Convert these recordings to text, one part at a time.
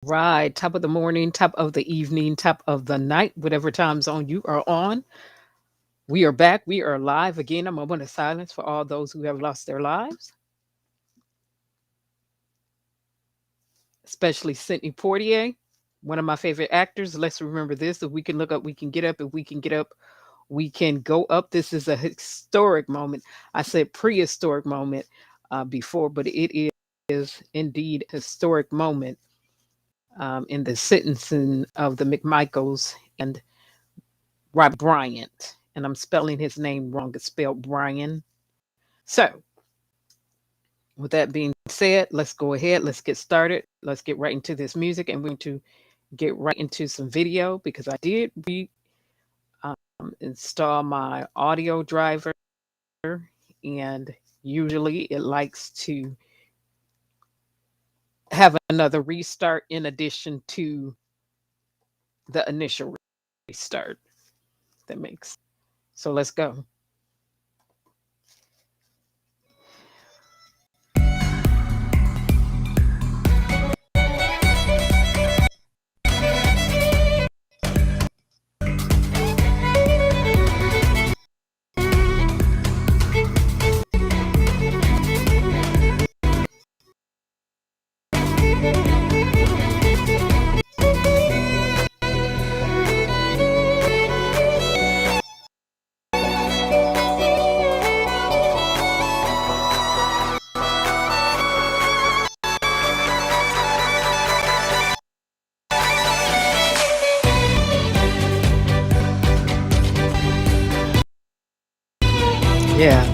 Right, top of the morning, top of the evening, top of the night, whatever time zone you are on. We are back. We are live again. A moment of silence for all those who have lost their lives, especially Sidney Poitier, one of my favorite actors. Let's remember this: if we can look up, we can get up. If we can get up, we can go up. This is a historic moment. I said prehistoric moment before, but it is indeed a historic moment in the sentencing of the McMichaels and Rob Bryant. And I'm spelling his name wrong. It's spelled Brian. So, with that being said, let's go ahead. Let's get started. Let's get right into this music. And we're going to get right into some video because I did install my audio driver. And usually it likes to have another restart in addition to the initial restart. That makes so let's go. Yeah.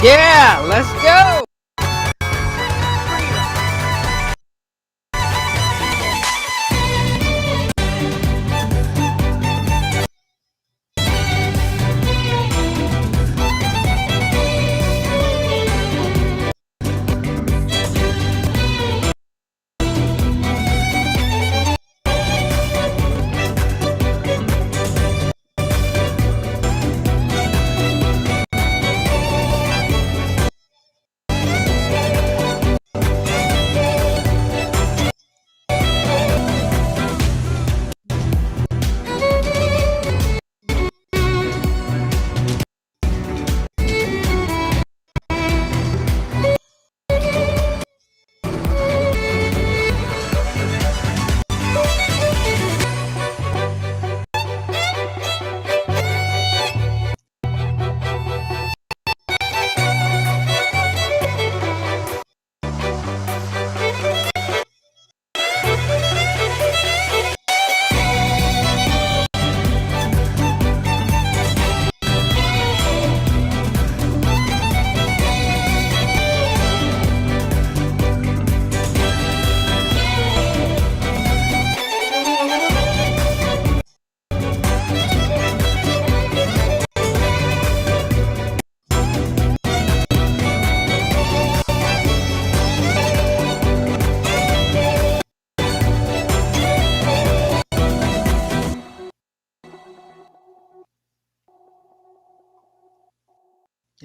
Yeah, let's go.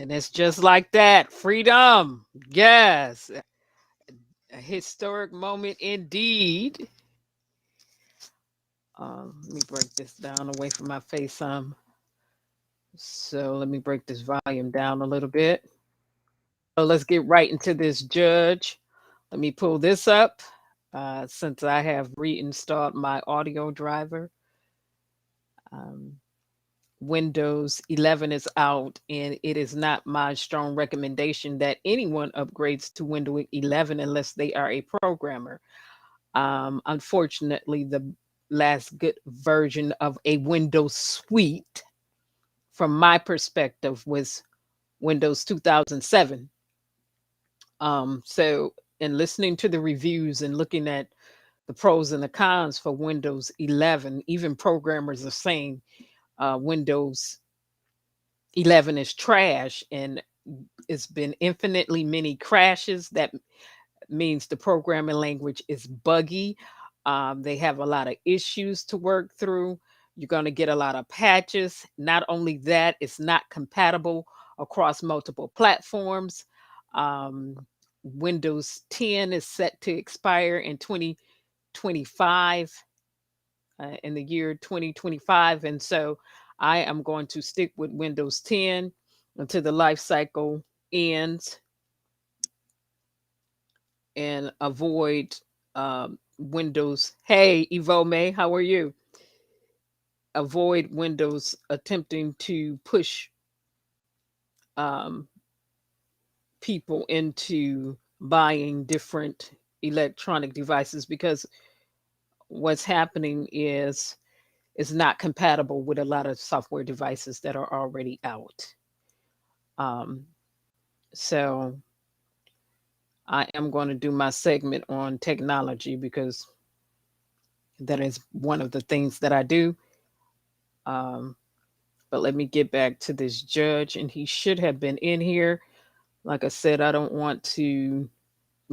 And it's just like that. Freedom. Yes. A historic moment indeed. Let me break this down away from my face. So let me break this volume down a little bit. So let's get right into this, Judge. Let me pull this up since I have reinstalled my audio driver. Um, Windows 11 is out, and it is not my strong recommendation that anyone upgrades to Windows 11 unless they are a programmer. Unfortunately, the last good version of a Windows suite, from my perspective, was Windows 2007. So, in listening to the reviews and looking at the pros and the cons for Windows 11, even programmers are saying Windows 11 is trash, and it's been infinitely many crashes. That means the programming language is buggy. They have a lot of issues to work through. You're going to get a lot of patches. Not only that, it's not compatible across multiple platforms. Um, Windows 10 is set to expire in 2025, in the year 2025. And so I am going to stick with Windows 10 until the life cycle ends and avoid Windows. Hey, Evo May, how are you? Avoid Windows attempting to push um, people into buying different electronic devices, because what's happening is not compatible with a lot of software devices that are already out. Um, so I am going to do my segment on technology because that is one of the things that I do. Um, but let me get back to this judge, and he should have been in here. Like I said, I don't want to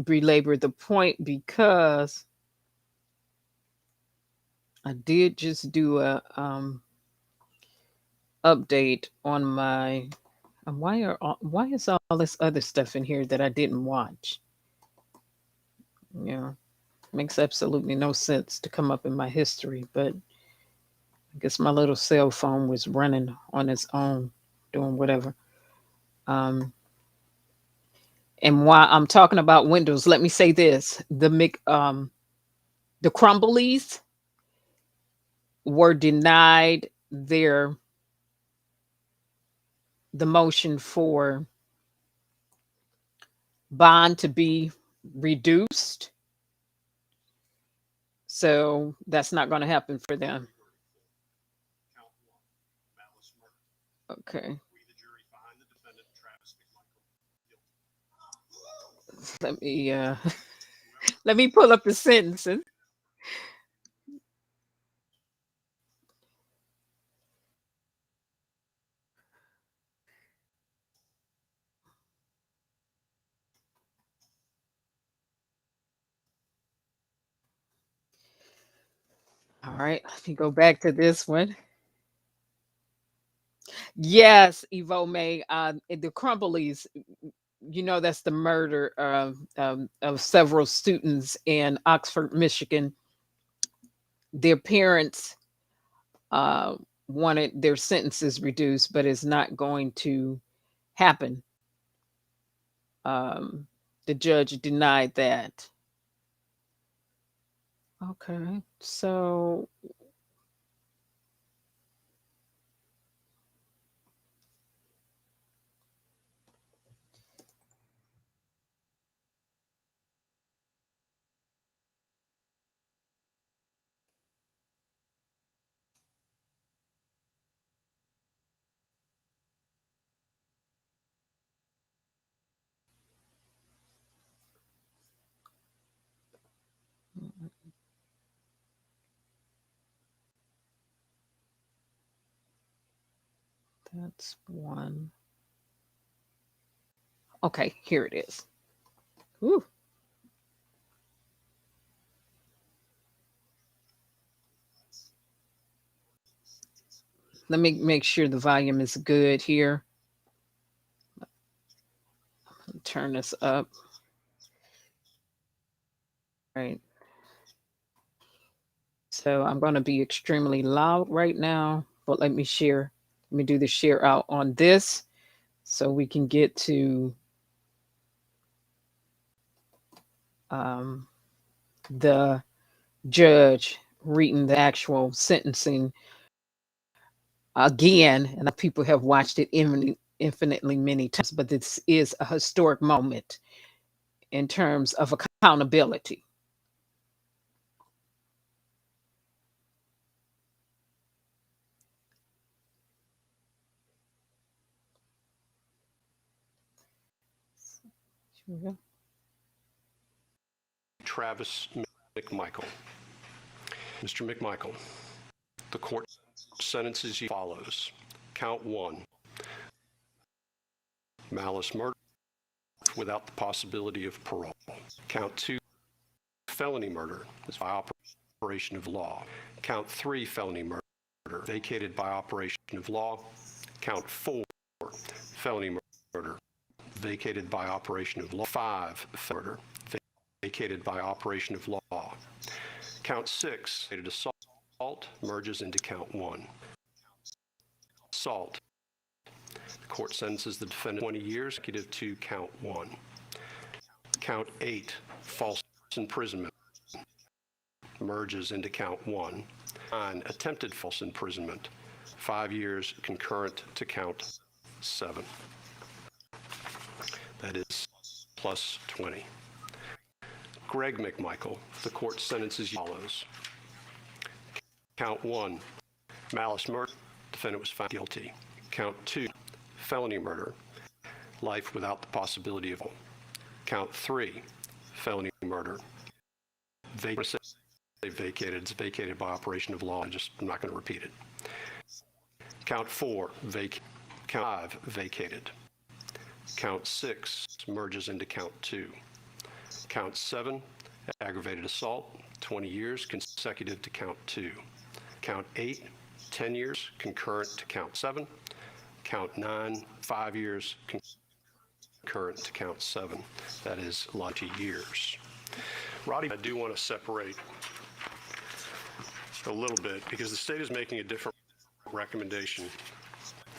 belabor the point because I did just do a update on my. Why is all this other stuff in here that I didn't watch? Yeah, makes absolutely no sense to come up in my history, but I guess my little cell phone was running on its own, doing whatever. Um, and while I'm talking about Windows, let me say this: the Crumblies were denied the motion for bond to be reduced. So that's not going to happen for them. Okay. Let me let me pull up the sentences. All right, let me go back to this one. Yes, Evo May, the Crumblies, that's the murder of several students in Oxford, Michigan. Their parents uh, wanted their sentences reduced, but it's not going to happen. Um, the judge denied that. Okay, so that's one. Okay, here it is. Ooh. Let me make sure the volume is good here. Turn this up. Right. So I'm going to be extremely loud right now, but let me do the share out on this so we can get to um, the judge reading the actual sentencing again, and people have watched it infinitely many times, but this is a historic moment in terms of accountability. Travis McMichael. Mr. McMichael, the court sentences you follows. Count 1, malice murder without the possibility of parole. Count 2, felony murder is by operation of law. Count 3, felony murder, vacated by operation of law. Count 4, felony murder, vacated by operation of law. 5, murder, vacated by operation of law. Count 6, assault, merges into count 1. Assault. The court sentences the defendant 20 years, consecutive to count 1. Count 8, false imprisonment, merges into count 1. 9, attempted false imprisonment, 5 years, concurrent to count 7. That is plus 20. Greg McMichael, the court sentences as follows. Count 1, malice murder, defendant was found guilty. Count 2, felony murder, life without the possibility of parole. Count 3, felony murder, vacated, it's vacated by operation of law. I'm not going to repeat it. Count 4, count 5, vacated. Count 6 merges into count 2. Count 7, aggravated assault, 20 years, consecutive to count 2. Count 8, 10 years, concurrent to count 7. Count 9, 5 years, concurrent to count 7. That is 20 years. Roddy, I do want to separate a little bit because the state is making a different recommendation.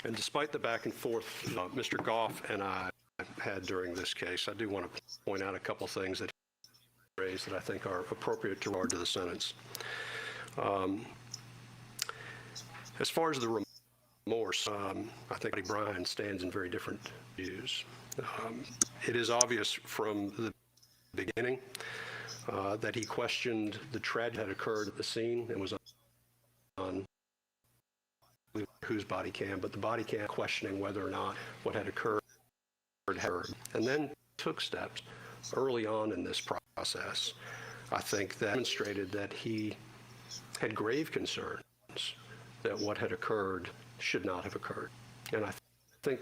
And despite the back and forth Mr. Goff and I had during this case, I do want to point out a couple things that he raised that I think are appropriate to regard to the sentence. As far as the remorse, I think Brian stands in very different views. It is obvious from the beginning that he questioned the tragedy that occurred at the scene and was on whose body cam, but the body cam questioning whether or not what had occurred and then took steps early on in this process. I think that demonstrated that he had grave concerns that what had occurred should not have occurred. And I think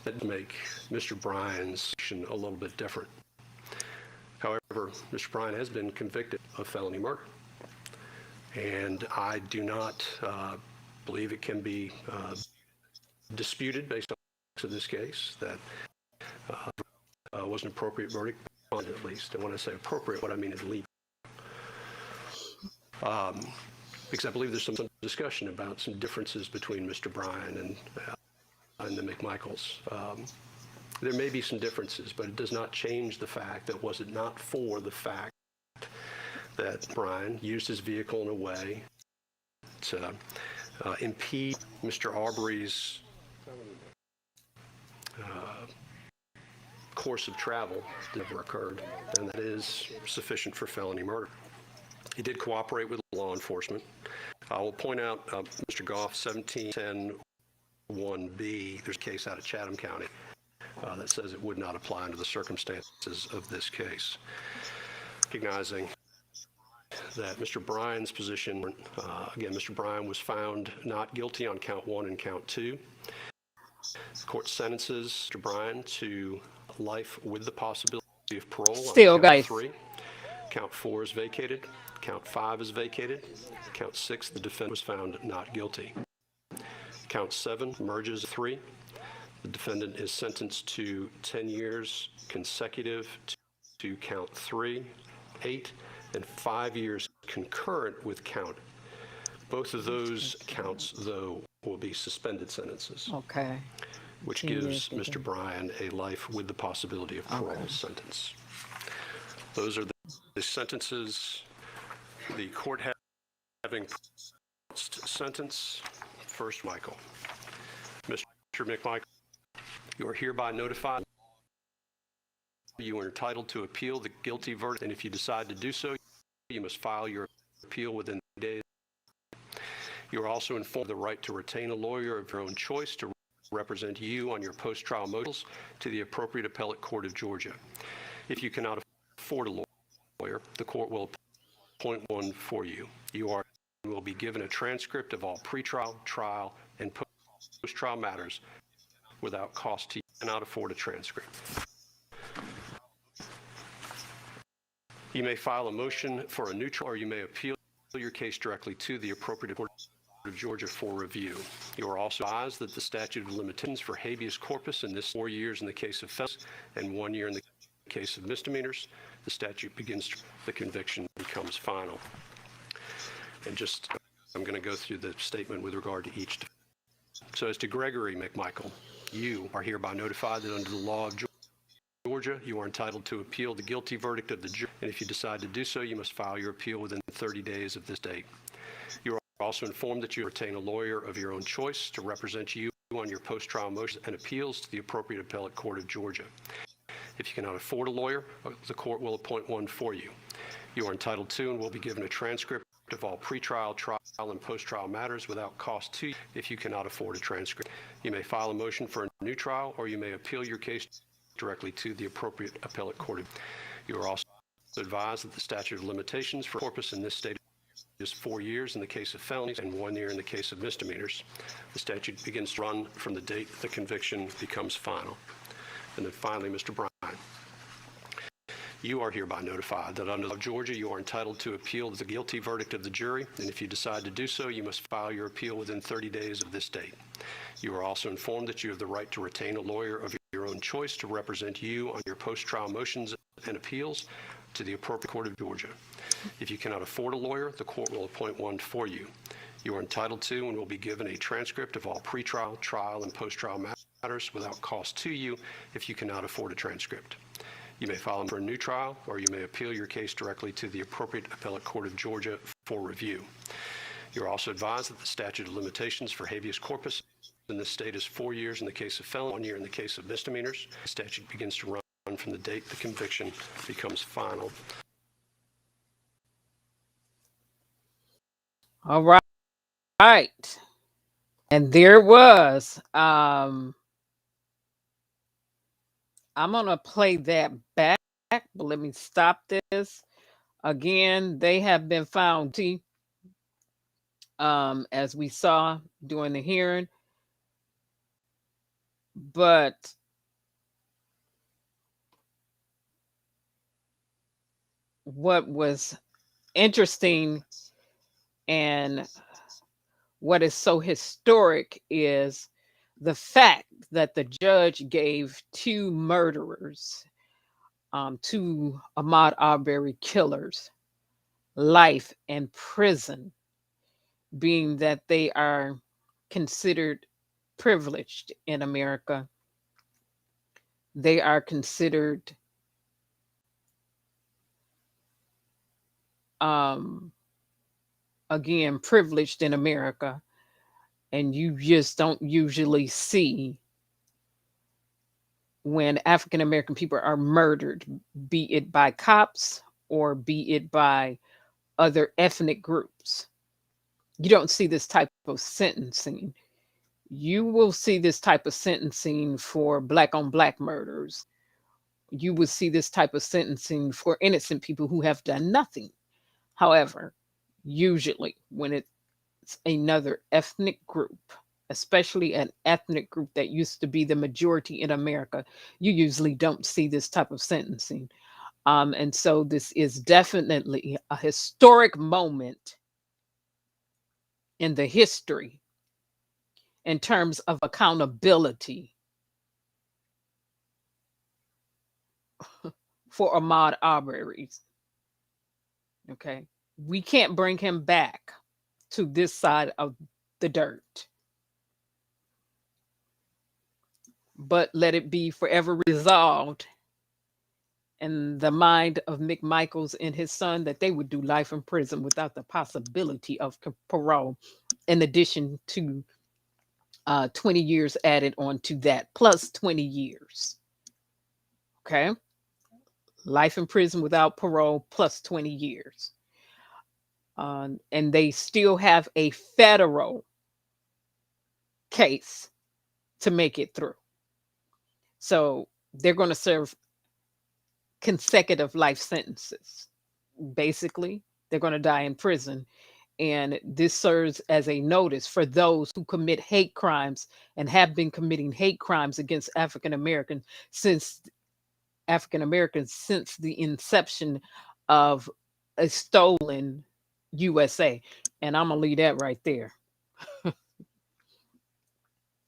that make Mr. Bryan's action a little bit different. However, Mr. Bryan has been convicted of felony murder. And I do not believe it can be disputed based on this case that was an appropriate verdict, at least. And when I say appropriate, what I mean is legal. Because I believe there's some discussion about some differences between Mr. Bryan and the McMichaels. There may be some differences, but it does not change the fact that was it not for the fact that Bryan used his vehicle in a way to impede Mr. Arbery's course of travel never occurred, and that is sufficient for felony murder. He did cooperate with law enforcement. I will point out Mr. Goff, 1710(1)B, there's a case out of Chatham County that says it would not apply under the circumstances of this case. Recognizing that Mr. Bryan's position, again, Mr. Bryan was found not guilty on count 1 and count 2. The court sentences Mr. Bryan to life with the possibility of parole on count 3. Count 4 is vacated. Count 5 is vacated. Count 6, the defendant was found not guilty. Count 7 merges 3. The defendant is sentenced to 10 years consecutive to count 3, 8, and 5 years concurrent with count. Both of those counts, though, will be suspended sentences. Okay. Which gives Mr. Bryan a life with the possibility of parole sentence. Those are the sentences the court having pronounced sentence. First, Michael. Mr. McMichael, you are hereby notified you are entitled to appeal the guilty verdict, and if you decide to do so, you must file your appeal within days. You are also informed of the right to retain a lawyer of your own choice to represent you on your post-trial motions to the appropriate appellate court of Georgia. If you cannot afford a lawyer, the court will appoint one for you. You will be given a transcript of all pretrial, trial, and post-trial matters without cost to you. You cannot afford a transcript. You may file a motion for a new trial, or you may appeal your case directly to the appropriate court of Georgia for review. You are also advised that the statute of limitations for habeas corpus in this 4 years in the case of felonies and 1 year in the case of misdemeanors. The statute begins, the conviction becomes final. And just, I'm going to go through the statement with regard to each. So as to Gregory McMichael, you are hereby notified that under the law of Georgia, you are entitled to appeal the guilty verdict of the jury, and if you decide to do so, you must file your appeal within 30 days of this date. You are also informed that you retain a lawyer of your own choice to represent you on your post-trial motions and appeals to the appropriate appellate court of Georgia. If you cannot afford a lawyer, the court will appoint one for you. You are entitled to and will be given a transcript of all pretrial, trial, and post-trial matters without cost to you if you cannot afford a transcript. You may file a motion for a new trial, or you may appeal your case directly to the appropriate appellate court. You are also advised that the statute of limitations for corpus in this state is 4 years in the case of felonies and 1 year in the case of misdemeanors. The statute begins to run from the date the conviction becomes final. And then finally, Mr. Bryant, you are hereby notified that under the law of Georgia, you are entitled to appeal the guilty verdict of the jury, and if you decide to do so, you must file your appeal within 30 days of this date. You are also informed that you have the right to retain a lawyer of your own choice to represent you on your post-trial motions and appeals to the appropriate court of Georgia. If you cannot afford a lawyer, the court will appoint one for you. You are entitled to and will be given a transcript of all pretrial, trial, and post-trial matters without cost to you if you cannot afford a transcript. You may file for a new trial, or you may appeal your case directly to the appropriate appellate court of Georgia for review. You are also advised that the statute of limitations for habeas corpus in this state is 4 years in the case of felony, 1 year in the case of misdemeanors. The statute begins to run from the date the conviction becomes final. All right. Right. And there was. I'm going to play that back, but let me stop this. Again, they have been found guilty, as we saw during the hearing. But what was interesting and what is so historic is the fact that the judge gave two murderers, two Ahmaud Arbery killers, life in prison, being that they are considered privileged in America. They are considered again privileged in America, and you just don't usually see when African American people are murdered, be it by cops or be it by other ethnic groups. You don't see this type of sentencing. You will see this type of sentencing for black on black murders. You will see this type of sentencing for innocent people who have done nothing. However, usually when it's another ethnic group, especially an ethnic group that used to be the majority in America, you usually don't see this type of sentencing. And so this is definitely a historic moment in the history in terms of accountability for Ahmaud Arbery. Okay. We can't bring him back to this side of the dirt, but let it be forever resolved and the mind of Mick Michaels and his son that they would do life in prison without the possibility of parole, in addition to 20 years added on to that, plus 20 years. Okay. Life in prison without parole, plus 20 years. And they still have a federal case to make it through. So they're going to serve consecutive life sentences. Basically, they're going to die in prison. And this serves as a notice for those who commit hate crimes and have been committing hate crimes against since African Americans since the inception of a stolen USA. And I'm gonna leave that right there.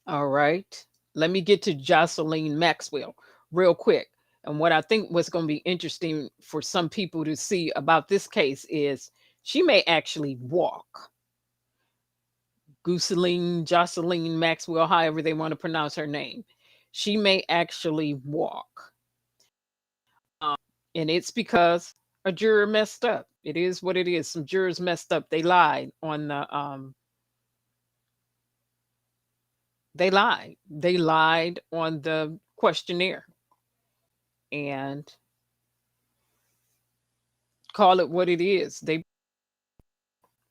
All right. Let me get to Jocelyn Maxwell real quick. And what I think what's going to be interesting for some people to see about this case is she may actually walk. Jocelyn Maxwell, however they want to pronounce her name. She may actually walk. And it's because a juror messed up. It is what it is. Some jurors messed up. They lied on the They lied on the questionnaire. And call it what it is.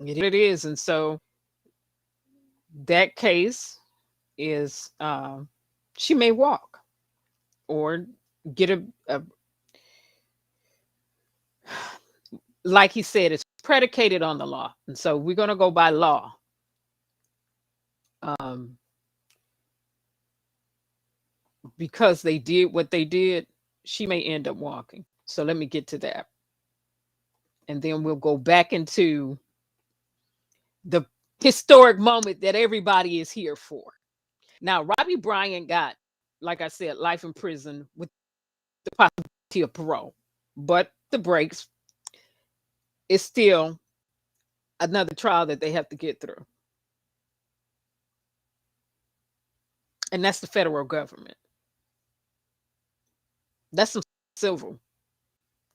It is. And so that case is she may walk or get a like he said, it's predicated on the law. And so we're going to go by law. Um, because they did what they did, she may end up walking. So let me get to that. And then we'll go back into the historic moment that everybody is here for. Now, Robbie Bryant got, like I said, life in prison with the possibility of parole. But the breaks is still another trial that they have to get through. And that's the federal government. That's some civil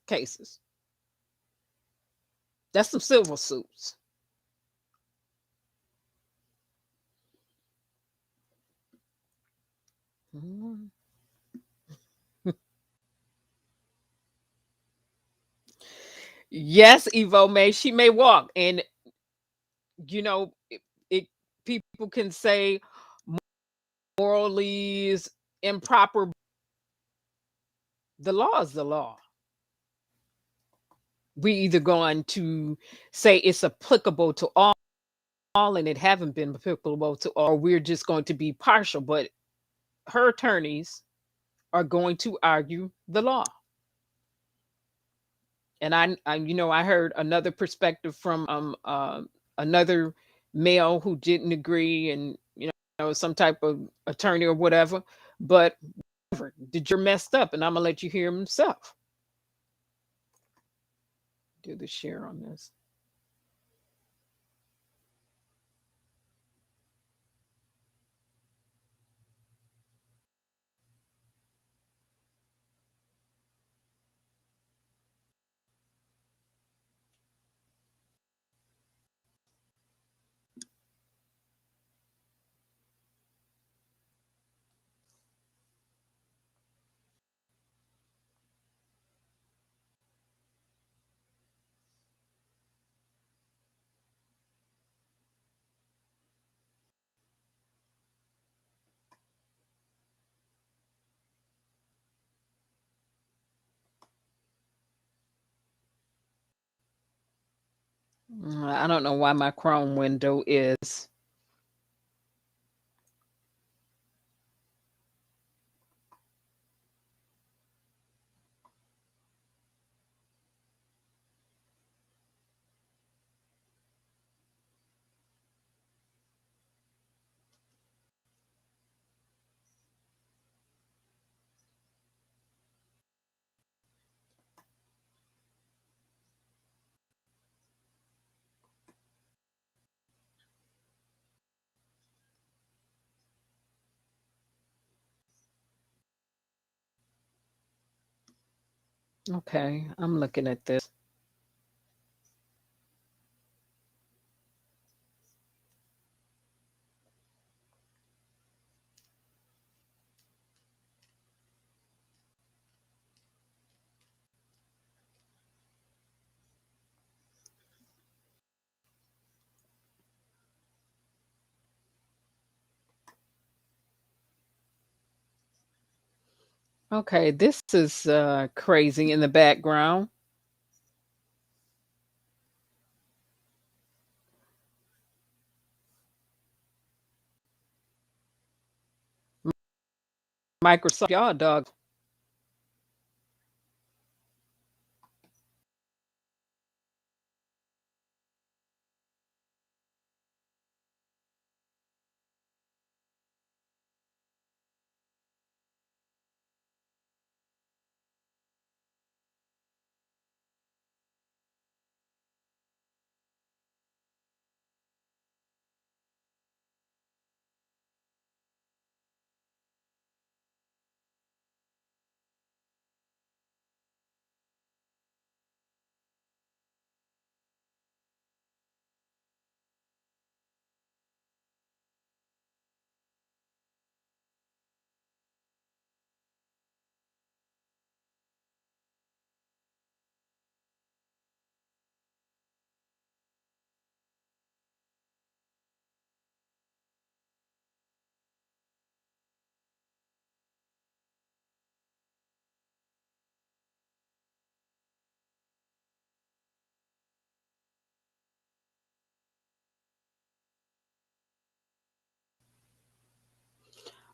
cases. That's some civil suits. Mhm. Yes, Evo May, she may walk. And, you know, it people can say morally is improper. The law is the law. We either going to say it's applicable to all and it haven't been applicable to all, or we're just going to be partial. But her attorneys are going to argue the law. And I heard another perspective from another male who didn't agree, and some type of attorney or whatever. But whatever, the juror messed up, and I'm gonna let you hear him himself. Do the share on this. I don't know why my Chrome window is. Okay, I'm looking at this. Okay, this is crazy in the background. Microsoft, y'all dog.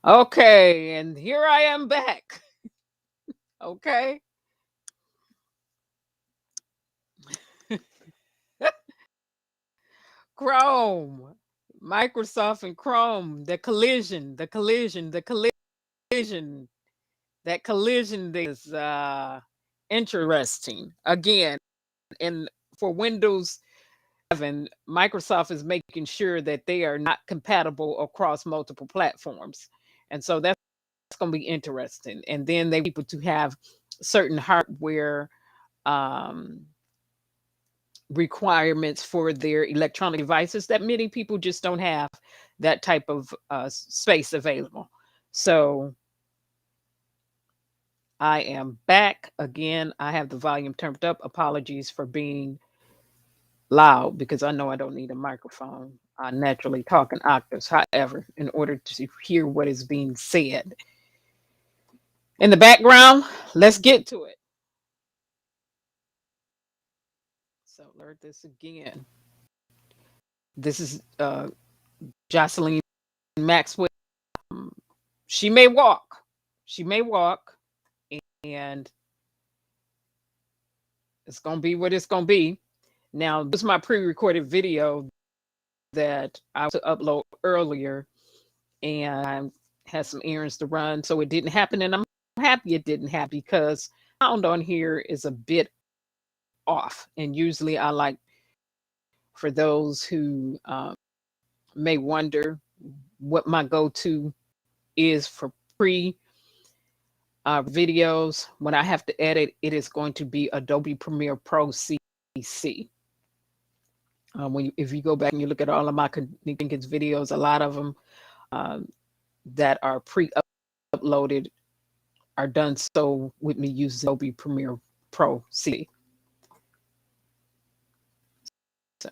Okay, and here I am back. Okay. Chrome, Microsoft and Chrome, the collision, that collision is interesting. Again, and for Windows 7, Microsoft is making sure that they are not compatible across multiple platforms. And so that's going to be interesting. And then they people to have certain hardware um, requirements for their electronic devices that many people just don't have that type of space available. So I am back again. I have the volume turned up. Apologies for being loud because I know I don't need a microphone. I naturally talk in octaves. However, in order to hear what is being said in the background, let's get to it. So, learn this again. This is Jocelyn Maxwell. Um, She may walk. She may walk, and it's going to be what it's going to be. Now, this is my pre recorded video that I was to upload earlier, and I had some errands to run. So it didn't happen. And I'm happy it didn't happen because sound on here is a bit off. And usually I like, for those who may wonder what my go to is for pre videos, when I have to edit, it is going to be Adobe Premiere Pro CC. If you go back and you look at all of my Jenkins videos, a lot of them um, that are pre-uploaded are done so with me using Adobe Premiere Pro C. So,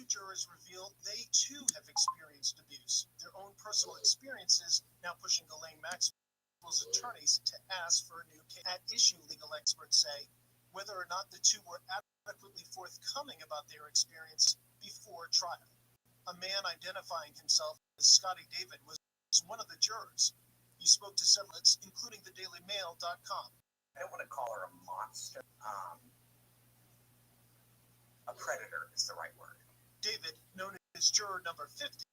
jurors revealed they too have experienced abuse, their own personal experiences now pushing Ghislanie Maxwell's attorneys to ask for a new case. At issue, legal experts say whether or not the two were adequately forthcoming about their experience before trial. A man identifying himself as Scotty David was one of the jurors. He spoke to several outlets, including the DailyMail.com. I don't want to call her a monster. A predator is the right word. David, known as juror number 50,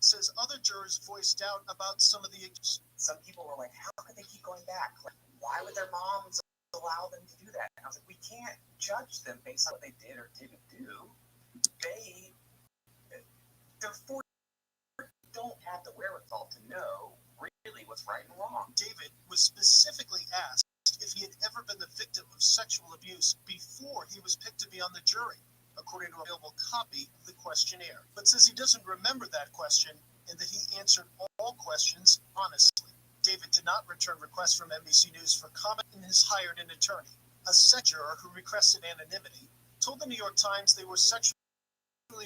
says other jurors voiced doubt about some of the issues. Some people were like, how could they keep going back? Like, why would their moms allow them to do that? And I was like, we can't judge them based on what they did or didn't do. They're 40, don't have the wherewithal to know really what's right and wrong. David was specifically asked if he had ever been the victim of sexual abuse before he was picked to be on the jury, according to an available copy of the questionnaire, but says he doesn't remember that question and that he answered all questions honestly. David did not return requests from NBC News for comment and has hired an attorney. A sex juror who requested anonymity told the New York Times they were sexually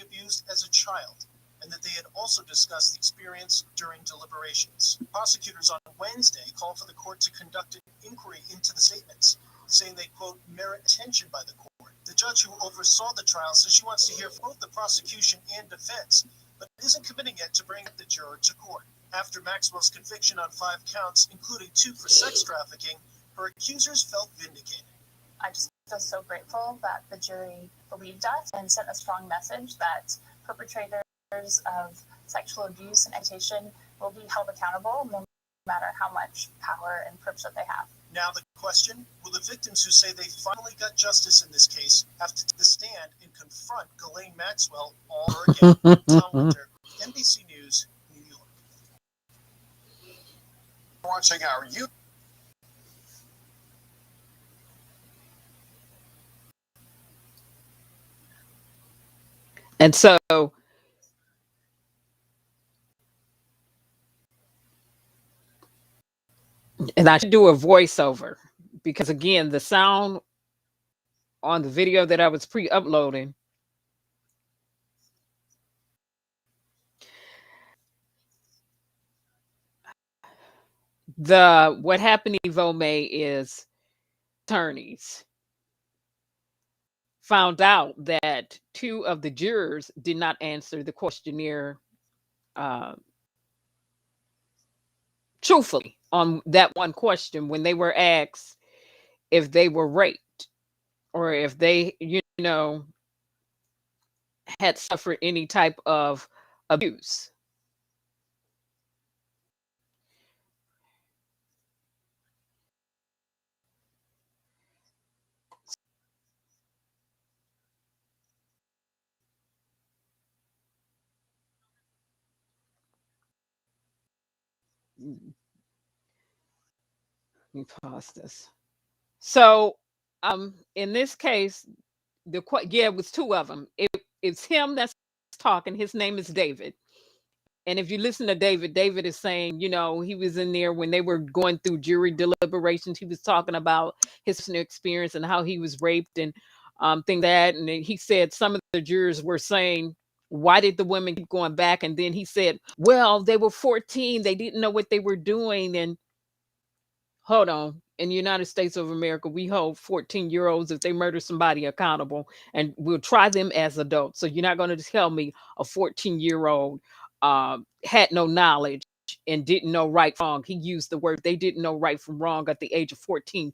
abused as a child and that they had also discussed the experience during deliberations. Prosecutors on Wednesday called for the court to conduct an inquiry into the statements, saying they, quote, merit attention by the court. The judge who oversaw the trial says she wants to hear from both the prosecution and defense, but isn't committing yet to bring the juror to court. After Maxwell's conviction on 5 counts, including 2 for sex trafficking, her accusers felt vindicated. I just feel so grateful that the jury believed us and sent a strong message that perpetrators of sexual abuse and exploitation will be held accountable no matter how much power and privilege that they have. Now the question, will the victims who say they finally got justice in this case have to take the stand and confront Ghislanie Maxwell all over again? Tom Winter, NBC News, New York. Watching our YouTube. And so and I should do a voiceover because again, the sound on the video that I was pre-uploading, what happened to Vomay is attorneys found out that 2 of the jurors did not answer the questionnaire truthfully on that one question when they were asked if they were raped or if they, had suffered any type of abuse. Let me pause this. So, in this case, it was 2 of them. It's him that's talking. His name is David. And if you listen to David, David is saying, he was in there when they were going through jury deliberations. He was talking about his personal experience and how he was raped and things like that. And then he said some of the jurors were saying, why did the women keep going back? And then he said, well, they were 14. They didn't know what they were doing. And hold on. In the United States of America, we hold 14-year-olds if they murder somebody accountable, and we'll try them as adults. So you're not going to tell me a 14-year-old had no knowledge and didn't know right from wrong. He used the word they didn't know right from wrong at the age of 14.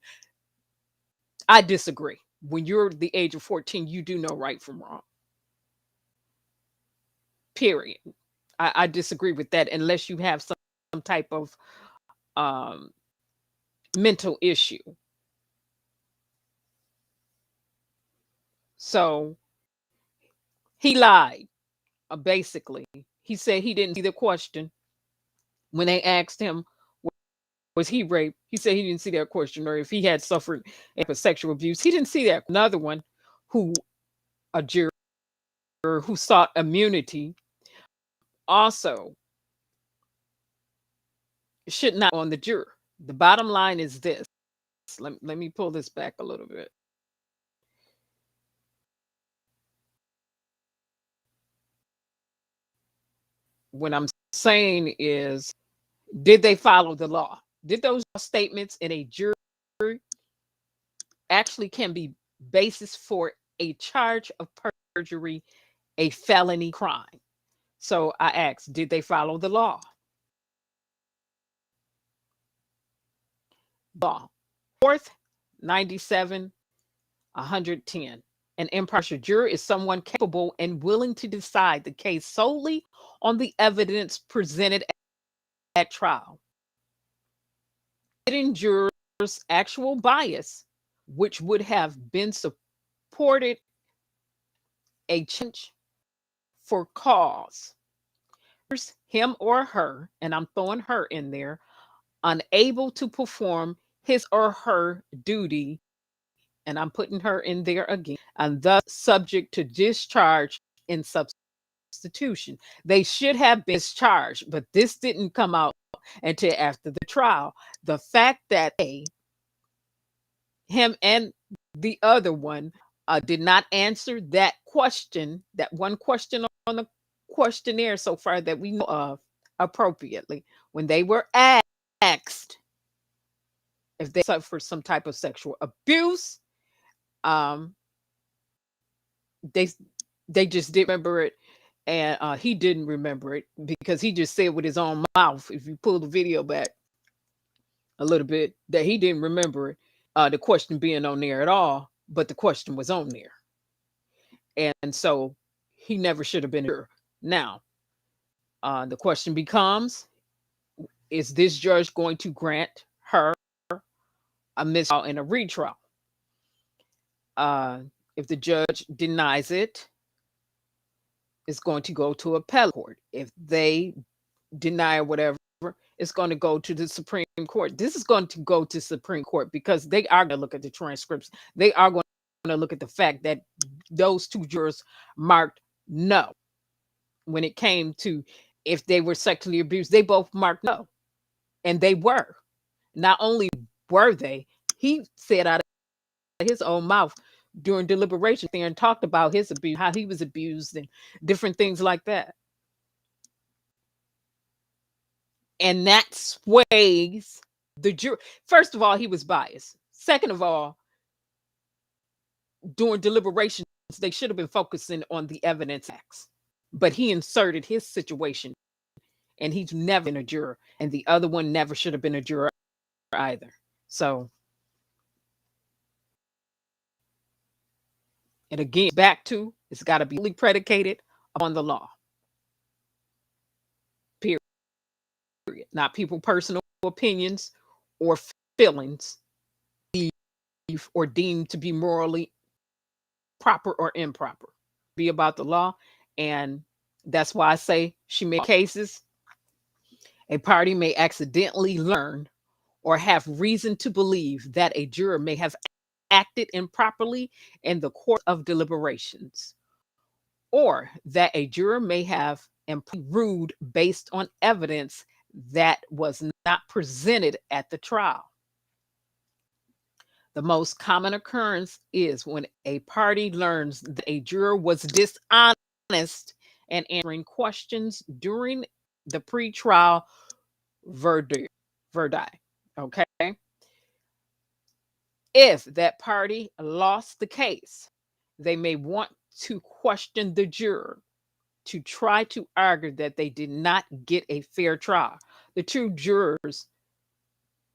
I disagree. When you're the age of 14, you do know right from wrong. Period. I disagree with that unless you have some type of mental issue. So he lied, basically. He said he didn't see the question when they asked him, was he raped? He said he didn't see that question, or if he had suffered sexual abuse. He didn't see that. Another one, a juror who sought immunity, also should not on the juror. The bottom line is this. Let me pull this back a little bit. what I'm saying is, did they follow the law? Did those statements in a jury actually can be basis for a charge of perjury, a felony crime? So I asked, did they follow the law? Law. Fourth, 97, 110. An impartial juror is someone capable and willing to decide the case solely on the evidence presented at trial. Hidden jurors' actual bias, which would have been supported a change for cause. Him or her, and I'm throwing her in there, unable to perform his or her duty, and I'm putting her in there again, and thus subject to discharge in substitution. They should have been discharged, but this didn't come out until after the trial. The fact that him and the other one did not answer that question, that one question on the questionnaire so far that we know of appropriately, when they were asked if they suffered some type of sexual abuse, they just didn't remember it, and he didn't remember it because he just said with his own mouth, if you pull the video back a little bit, that he didn't remember it, the question being on there at all, but the question was on there, and so he never should have been here. Now, the question becomes: is this judge going to grant her a mistrial and a retrial? If the judge denies it, it's going to go to appellate court. If they deny or whatever, it's going to go to the Supreme Court. This is going to go to Supreme Court because they are going to look at the transcripts. They are going to look at the fact that those two jurors marked no. When it came to if they were sexually abused, they both marked no. And they were. Not only were they, he said out of his own mouth during deliberation there and talked about his abuse, how he was abused and different things like that. And that sways the jury. First of all, he was biased. Second of all, during deliberations, they should have been focusing on the evidence acts. But he inserted his situation, and he's never been a juror. And the other one never should have been a juror either. So, and again, back to, it's got to be fully predicated on the law. Period. Not people's personal opinions or feelings or deemed to be morally proper or improper. Be about the law. And that's why I say she made cases. A party may accidentally learn or have reason to believe that a juror may have acted improperly in the course of deliberations, or that a juror may have ruled based on evidence that was not presented at the trial. The most common occurrence is when a party learns that a juror was dishonest in answering questions during the pretrial verdict. Okay. If that party lost the case, they may want to question the juror to try to argue that they did not get a fair trial. The two jurors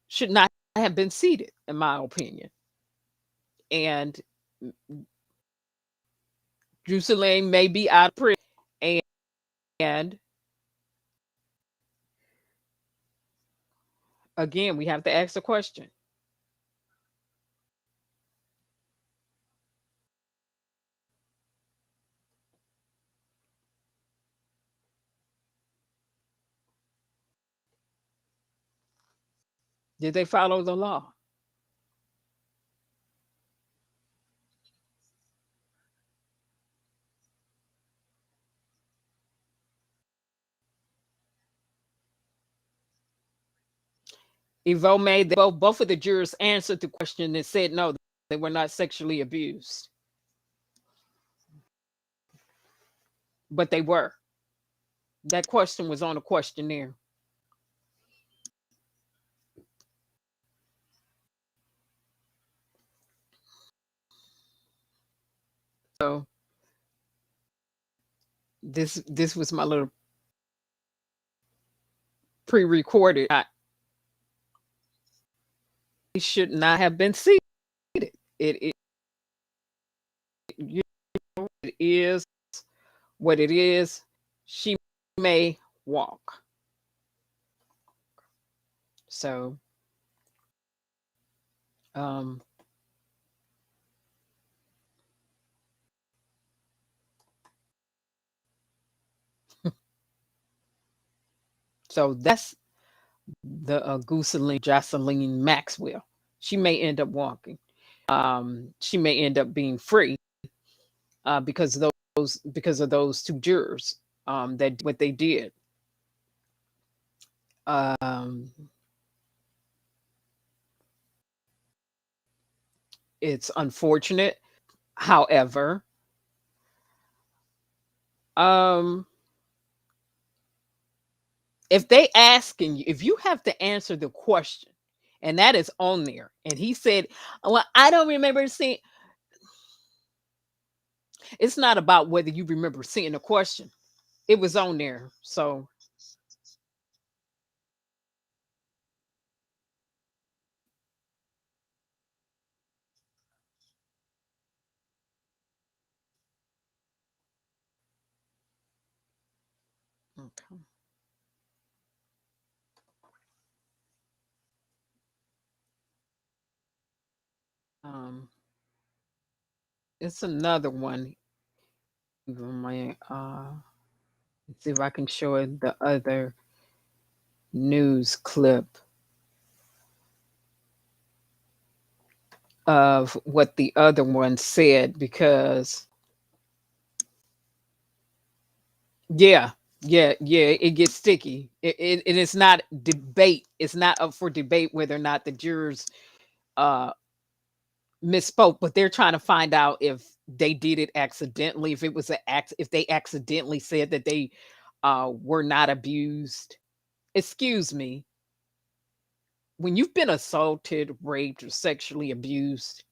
should not have been seated, in my opinion. And Ghislanie may be out of prison. And again, we have to ask the question. Did they follow the law? Evo made both of the jurors answered the question and said no, they were not sexually abused. But they were. That question was on a questionnaire. So this was my little pre-recorded. It should not have been seated. It you know, it is what it is. She may walk. So um so that's the Ghislanie Jocelyn Maxwell. She may end up walking. She may end up being free because of those two jurors that what they did. Um, it's unfortunate. However, um, if they asking you, if you have to answer the question, and that is on there, and he said, "Well, I don't remember seeing." It's not about whether you remember seeing the question. It was on there, so okay. Um, it's another one. My let's see if I can show it the other news clip of what the other one said because yeah, yeah, it gets sticky. It is not debate. It's not up for debate whether or not the jurors uh misspoke, but they're trying to find out if they did it accidentally, if it was if they accidentally said that they were not abused. Excuse me. When you've been assaulted, raped, or sexually abused,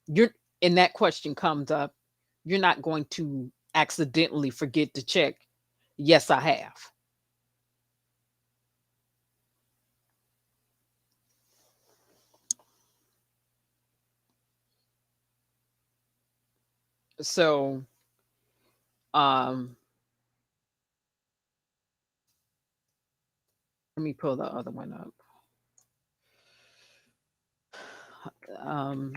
you're and that question comes up, you're not going to accidentally forget to check, yes, I have. So um let me pull the other one up. Um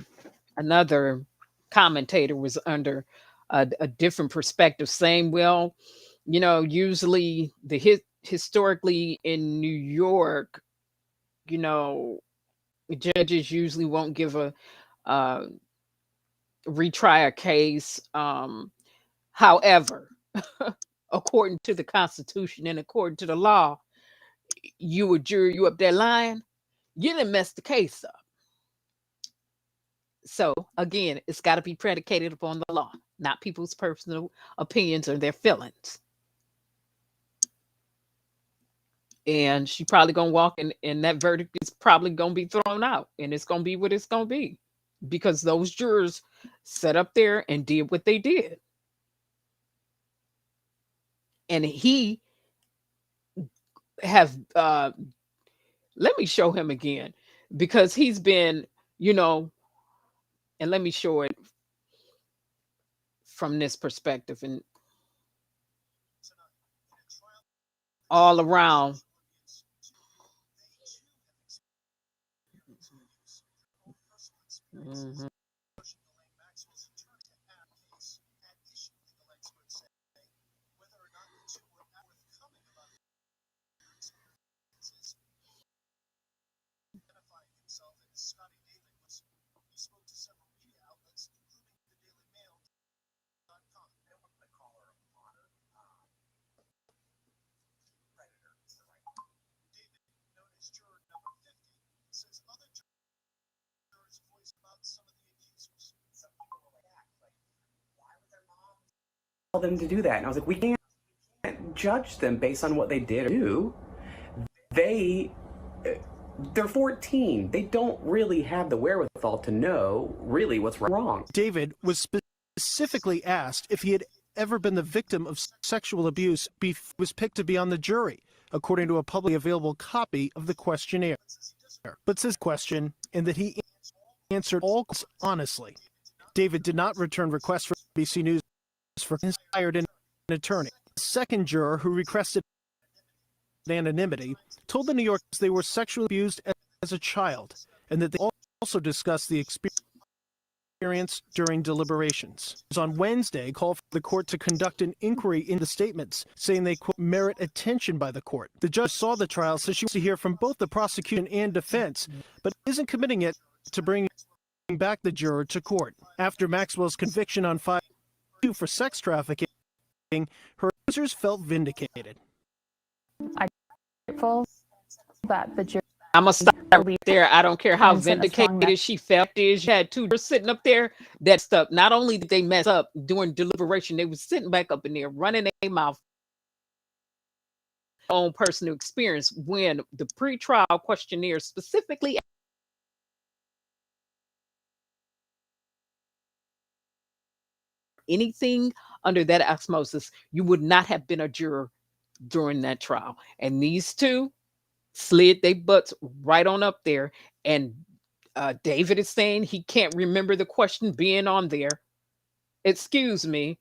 another commentator was under a different perspective, saying, well, usually historically in New York, you know, judges usually won't give a uh, retry a case. However, according to the Constitution and according to the law, you a jury, you up there lying, you didn't mess the case up. So again, it's got to be predicated upon the law, not people's personal opinions or their feelings. And she probably gonna walk in, and that verdict is probably gonna be thrown out, and it's gonna be what it's gonna be, because those jurors sat up there and did what they did, and he have let me show him again because he's been, you know, and let me show it from this perspective and all around. Mhm. Tell them to do that. And I was like, we can't judge them based on what they did or do. They're 14. They don't really have the wherewithal to know really what's wrong. David was specifically asked if he had ever been the victim of sexual abuse before he was picked to be on the jury, according to a publicly available copy of the questionnaire. But says question, and that he answered all questions honestly. David did not return requests for ABC News for his hired an attorney. A second juror who requested anonymity told the New York Times they were sexually abused as a child, and that they also discussed the experience during deliberations. It was on Wednesday called for the court to conduct an inquiry into the statements, saying they, quote, merit attention by the court. The judge saw the trial, says she wants to hear from both the prosecution and defense, but isn't committing it to bring back the juror to court. After Maxwell's conviction on 5 for sex trafficking, her accusers felt vindicated. I'm grateful that the jury. I'm going to stop right there. I don't care how vindicated she felt. You had two jurors sitting up there. That stuff. Not only did they mess up during deliberation, they were sitting back up in there, running their mouth. Own personal experience when the pretrial questionnaire specifically anything under that osmosis, you would not have been a juror during that trial. And these two slid their butts right on up there. And David is saying he can't remember the question being on there. Excuse me.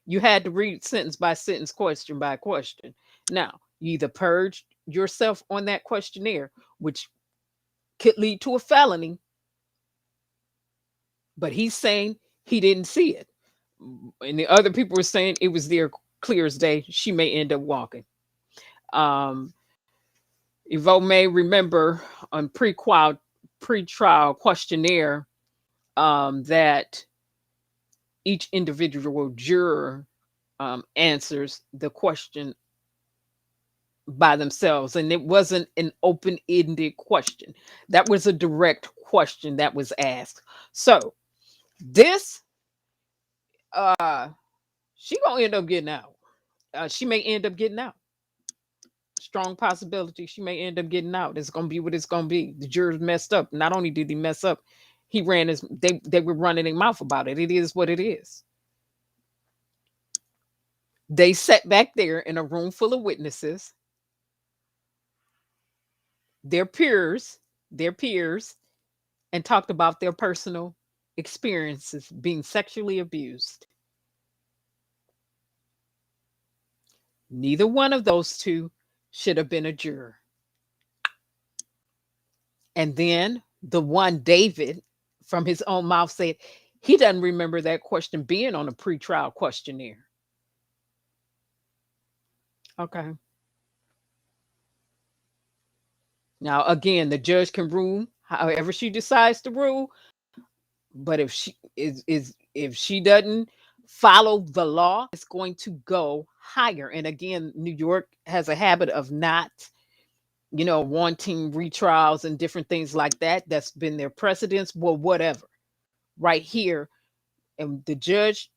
You had to read sentence by sentence, question by question. Now, you either purged yourself on that questionnaire, which could lead to a felony, but he's saying he didn't see it. And the other people were saying it was there clear as day. She may end up walking. Yvonne may remember on pretrial questionnaire that each individual juror answers the question by themselves, and it wasn't an open-ended question. That was a direct question that was asked. So this she gonna end up getting out. She may end up getting out. Strong possibility she may end up getting out. It's gonna be what it's gonna be. The jurors messed up. Not only did he mess up, he ran his they were running their mouth about it. It is what it is. They sat back there in a room full of witnesses, their peers, and talked about their personal experiences being sexually abused. Neither one of those two should have been a juror. And then the one, David, from his own mouth said he doesn't remember that question being on a pretrial questionnaire. Okay. Now, again, the judge can rule however she decides to rule, but if she doesn't follow the law, it's going to go higher. And again, New York has a habit of not, wanting retrials and different things like that. That's been their precedence. Well, whatever. Right here, and the judge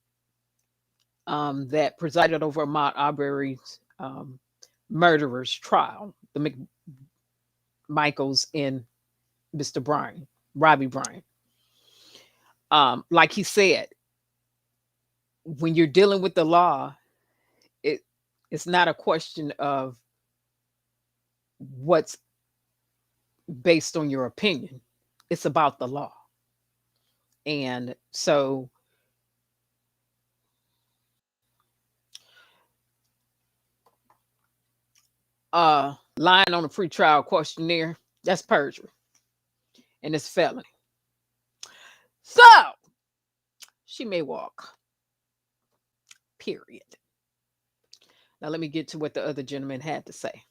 that presided over Ahmaud Arbery's murderer's trial, the McMichaels and Mr. Robbie Bryant. Like he said, when you're dealing with the law, it's not a question of what's based on your opinion. It's about the law. And so lying on a pretrial questionnaire, that's perjury. And it's felony. So she may walk. Period. Now let me get to what the other gentleman had to say.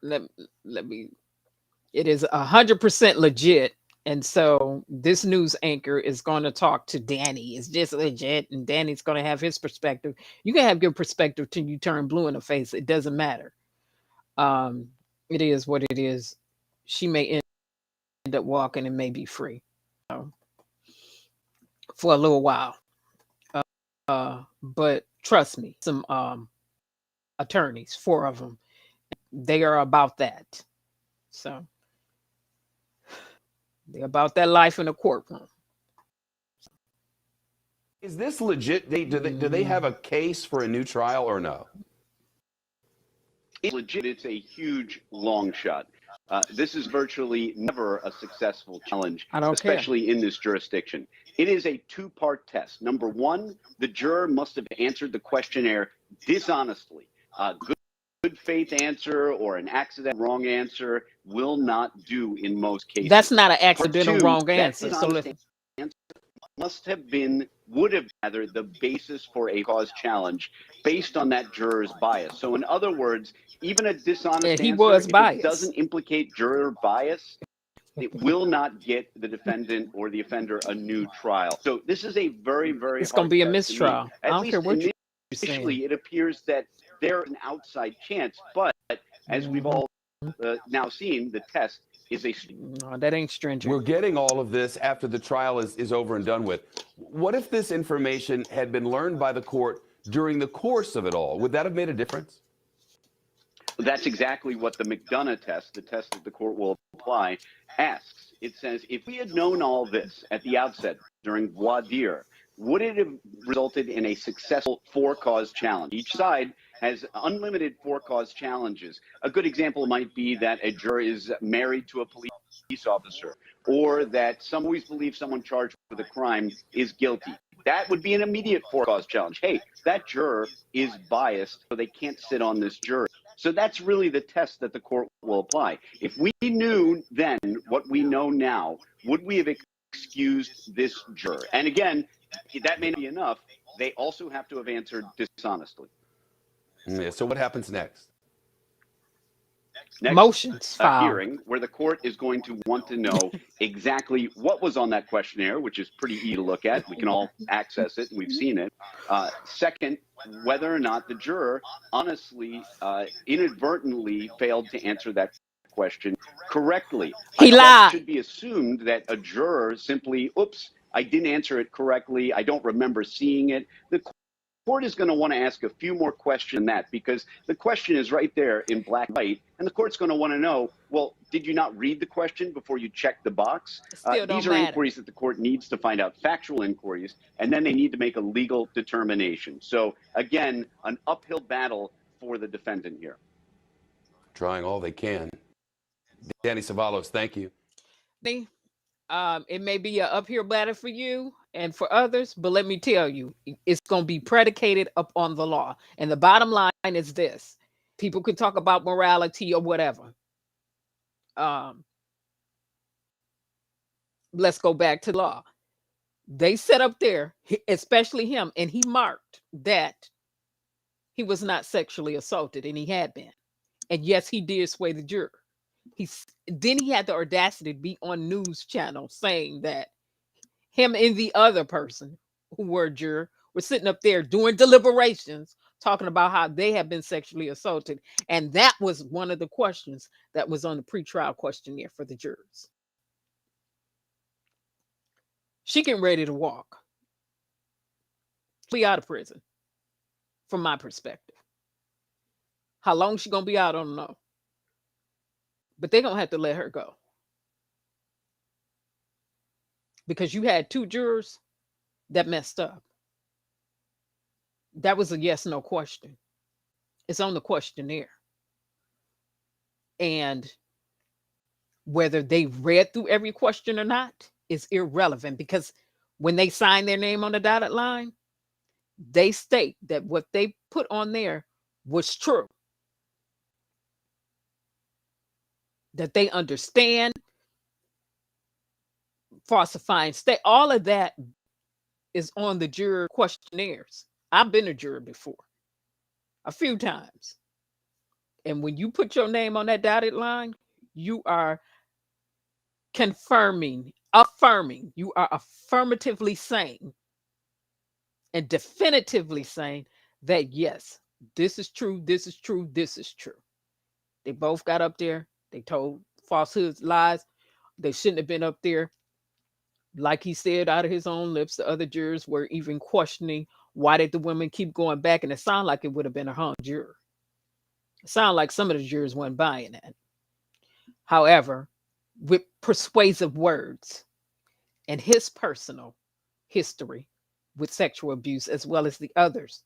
let me. It is 100% legit, and so this news anchor is going to talk to Danny. It's just legit, and Danny's going to have his perspective. You can have your perspective till you turn blue in the face. It doesn't matter. It is what it is. She may end up walking and may be free. So, for a little while. But trust me, some attorneys, 4 of them, they are about that. So they're about that life in the courtroom. Is this legit? Do they have a case for a new trial or no? It's legit. It's a huge long shot. This is virtually never a successful challenge, I don't care. especially in this jurisdiction. It is a two-part test. Number one, the juror must have answered the questionnaire dishonestly. Good faith answer or an accidental wrong answer will not do in most cases. That's not an Part accidental two, wrong that answer. So dishonest listen, answer would have rather the basis for a cause challenge based on that juror's bias. So in other words, even a dishonest and he answer, was if it biased. doesn't implicate juror bias, it will not get the defendant or the offender a new trial. So this is a very, very It's going to hard be a test to meet. mistrial. I At don't least care what you're initially, saying. it appears that there's an outside chance, but as we've all now seen, the test is a No, that ain't stringent. We're getting all of this after the trial is over and done with. What if this information had been learned by the court during the course of it all? Would that have made a difference? That's exactly what the McDonough test, the test that the court will apply, asks. It says, if we had known all this at the outset during voir dire, would it have resulted in a successful four-cause challenge? Each side has unlimited four-cause challenges. A good example might be that a juror is married to a police officer, or that some always believe someone charged with a crime is guilty. That would be an immediate four-cause challenge. Hey, that juror is biased, so they can't sit on this jury. So that's really the test that the court will apply. If we knew then what we know now, would we have excused this juror? And again, that may not be enough. They also have to have answered dishonestly. Yeah, so what happens next? Next, Motions a filed. hearing where the court is going to want to know exactly what was on that questionnaire, which is pretty easy to look at. We can all access it, and we've seen it. Second, whether or not the juror honestly, inadvertently failed to answer that question correctly. He lied. It should be assumed that a juror simply, oops, I didn't answer it correctly. I don't remember seeing it. The court is going to want to ask a few more questions than that, because the question is right there in black and white, and the court's going to want to know, well, did you not read the question before you checked the box? Still don't These are matter. inquiries that the court needs to find out, factual inquiries, and then they need to make a legal determination. So again, an uphill battle for the defendant here. Trying all they can. Danny Savalos, thank you. It may be an uphill battle for you and for others, but let me tell you, it's going to be predicated upon the law. And the bottom line is this: people can talk about morality or whatever. Let's go back to law. They set up there, especially him, and he marked that he was not sexually assaulted, and he had been. And yes, he did sway the juror. Then he had the audacity to be on news channels saying that him and the other person who were a juror were sitting up there doing deliberations, talking about how they had been sexually assaulted. And that was one of the questions that was on the pretrial questionnaire for the jurors. She getting ready to walk. Be out of prison, from my perspective. How long she gonna be out, I don't know. But they're gonna have to let her go. Because you had 2 jurors that messed up. That was a yes/no question. It's on the questionnaire. And whether they read through every question or not is irrelevant, because when they sign their name on the dotted line, they state that what they put on there was true. That they understand falsifying state. All of that is on the juror questionnaires. I've been a juror before, a few times. And when you put your name on that dotted line, you are affirming, you are affirmatively saying and definitively saying that, yes, this is true, this is true, this is true. They both got up there. They told falsehoods, lies. They shouldn't have been up there. like he said out of his own lips, the other jurors were even questioning why did the women keep going back, and it sounded like it would have been a hung juror. It sounded like some of the jurors weren't buying that. However, with persuasive words and his personal history with sexual abuse, as well as the others,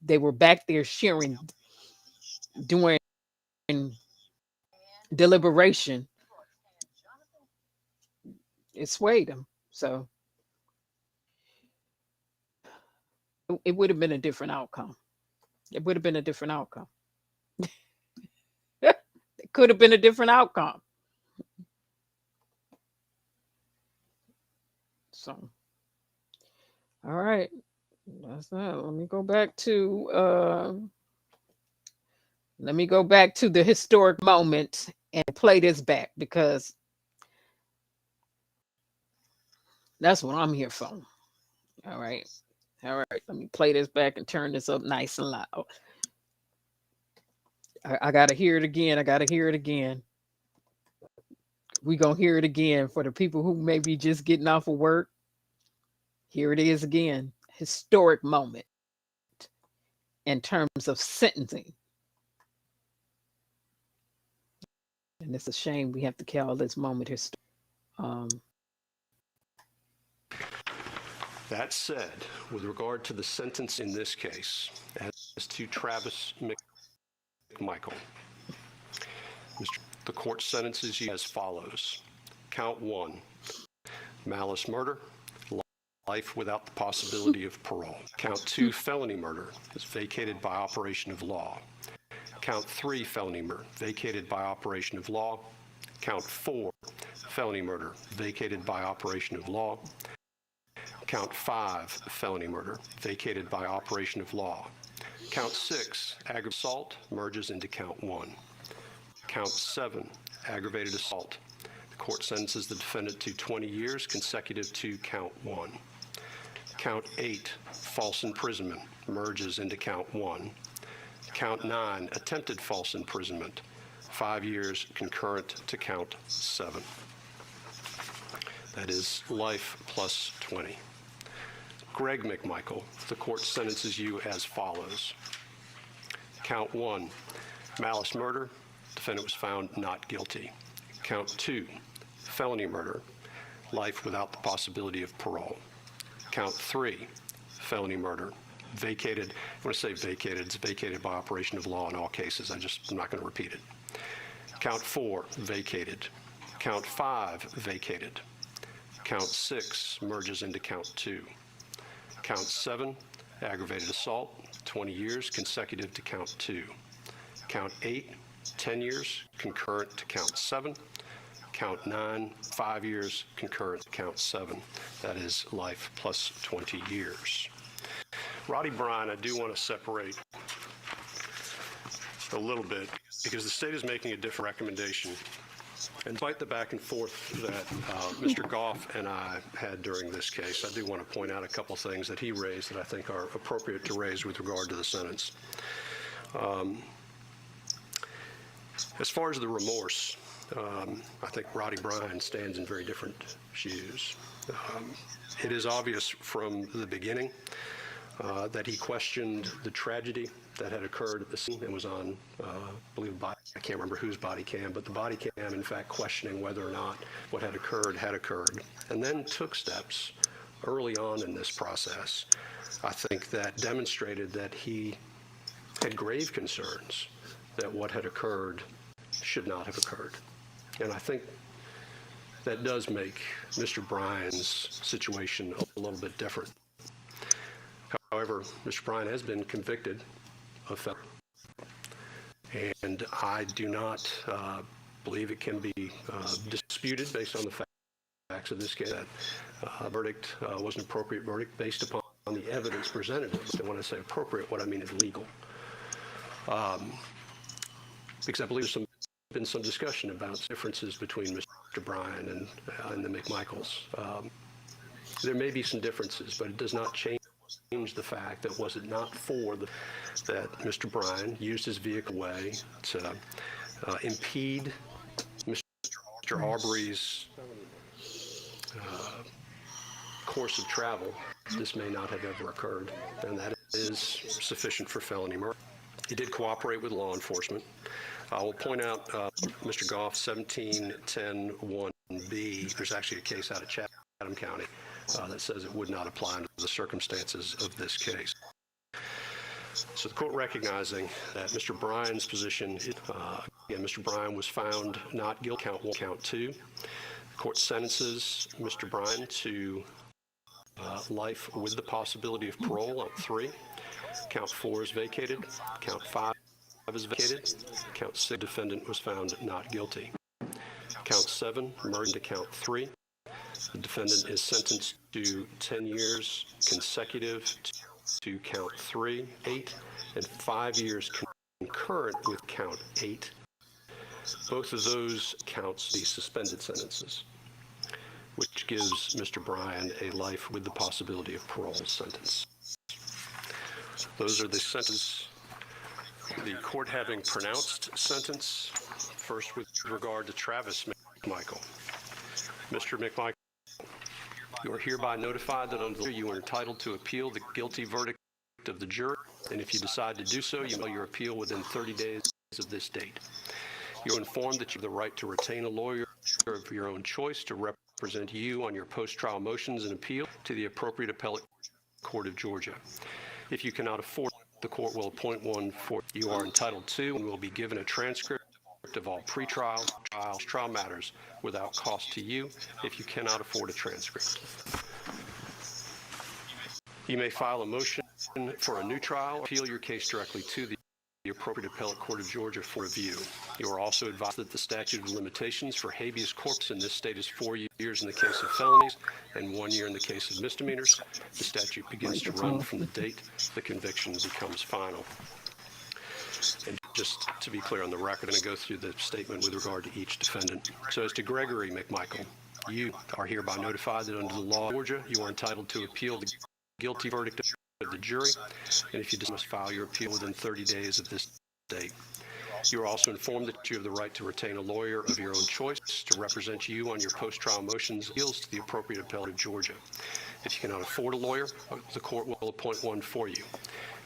they were back there sharing during deliberation. It swayed him. So it would have been a different outcome. It would have been a different outcome. It could have been a different outcome. So, all right. That's that. Let me go back to the historic moment and play this back, because that's what I'm here for. All right. All right. Let me play this back and turn this up nice and loud. I got to hear it again. I got to hear it again. We're going to hear it again for the people who may be just getting off of work. Here it is again. Historic moment in terms of sentencing. And it's a shame we have to call this moment historic. That said, with regard to the sentence in this case, as to Travis McMichael, the court sentences you as follows. Count 1, malice murder, life without the possibility of parole. Count 2, felony murder, is vacated by operation of law. Count 3, felony murder, vacated by operation of law. Count 4, felony murder, vacated by operation of law. Count 5, felony murder, vacated by operation of law. Count 6, aggravated assault, merges into count 1. Count 7, aggravated assault. The court sentences the defendant to 20 years consecutive to count 1. Count 8, false imprisonment, merges into count 1. Count 9, attempted false imprisonment, 5 years concurrent to count 7. That is life plus 20. Greg McMichael, the court sentences you as follows. Count 1, malice murder, defendant was found not guilty. Count 2, felony murder, life without the possibility of parole. Count 3, felony murder, vacated. When I say vacated, it's vacated by operation of law in all cases. I'm not going to repeat it. Count 4, vacated. Count 5, vacated. Count 6 merges into count 2. Count 7, aggravated assault, 20 years consecutive to count 2. Count 8, 10 years concurrent to count 7. Count 9, 5 years concurrent to count 7. That is life plus 20 years. Roddy Bryant, I do want to separate a little bit because the state is making a different recommendation. And despite the back and forth that Mr. Goff and I had during this case, I do want to point out a couple things that he raised that I think are appropriate to raise with regard to the sentence. As far as the remorse, I think Roddy Bryant stands in very different shoes. It is obvious from the beginning that he questioned the tragedy that had occurred at the scene. It was on, I believe, I can't remember whose body cam, but the body cam, in fact, questioning whether or not what had occurred, and then took steps early on in this process, I think, that demonstrated that he had grave concerns that what had occurred should not have occurred. And I think that does make Mr. Bryan's situation a little bit different. However, Mr. Bryan has been convicted of felony, and I do not believe it can be disputed based on the facts of this case that a verdict was an appropriate verdict based upon the evidence presented. And when I say appropriate, what I mean is legal. Because I believe there's been some discussion about differences between Mr. Bryan and the McMichaels. There may be some differences, but it does not change the fact that was it not for that Mr. Bryan used his vehicle way to impede Mr. Arbery's course of travel, this may not have ever occurred, and that is sufficient for felony murder. He did cooperate with law enforcement. I will point out Mr. Goff 1710-1B. There's actually a case out of Chatham County that says it would not apply under the circumstances of this case. So the court recognizing that Mr. Bryan's position, again, Mr. Bryan was found not guilty count 1, count 2. The court sentences Mr. Bryan to life with the possibility of parole on 3. Count 4 is vacated. Count 5 is vacated. Count 6, defendant was found not guilty. Count 7, murder to count 3. The defendant is sentenced to 10 years consecutive to count 3, 8, and 5 years concurrent with count 8. Both of those counts be suspended sentences, which gives Mr. Bryan a life with the possibility of parole sentence. Those are the sentences. The court having pronounced sentence, first with regard to Travis McMichael. Mr. McMichael, you are hereby notified that under the law you are entitled to appeal the guilty verdict of the jury, and if you decide to do so, you may your appeal within 30 days of this date. You are informed that you have the right to retain a lawyer of your own choice to represent you on your post-trial motions and appeal to the appropriate appellate court of Georgia. If you cannot afford, the court will appoint one for you are entitled to and will be given a transcript of all pretrial, trial matters without cost to you if you cannot afford a transcript. You may file a motion for a new trial or appeal your case directly to the appropriate appellate court of Georgia for review. You are also advised that the statute of limitations for habeas corpus in this state is 4 years in the case of felonies and 1 year in the case of misdemeanors. The statute begins to run from the date the conviction becomes final. And just to be clear on the record, I'm going to go through the statement with regard to each defendant. So as to Gregory McMichael, you are hereby notified that under the law of Georgia, you are entitled to appeal the guilty verdict of the jury, and if you must file your appeal within 30 days of this date. You are also informed that you have the right to retain a lawyer of your own choice to represent you on your post-trial motions appeals to the appropriate appellate of Georgia. If you cannot afford a lawyer, the court will appoint one for you.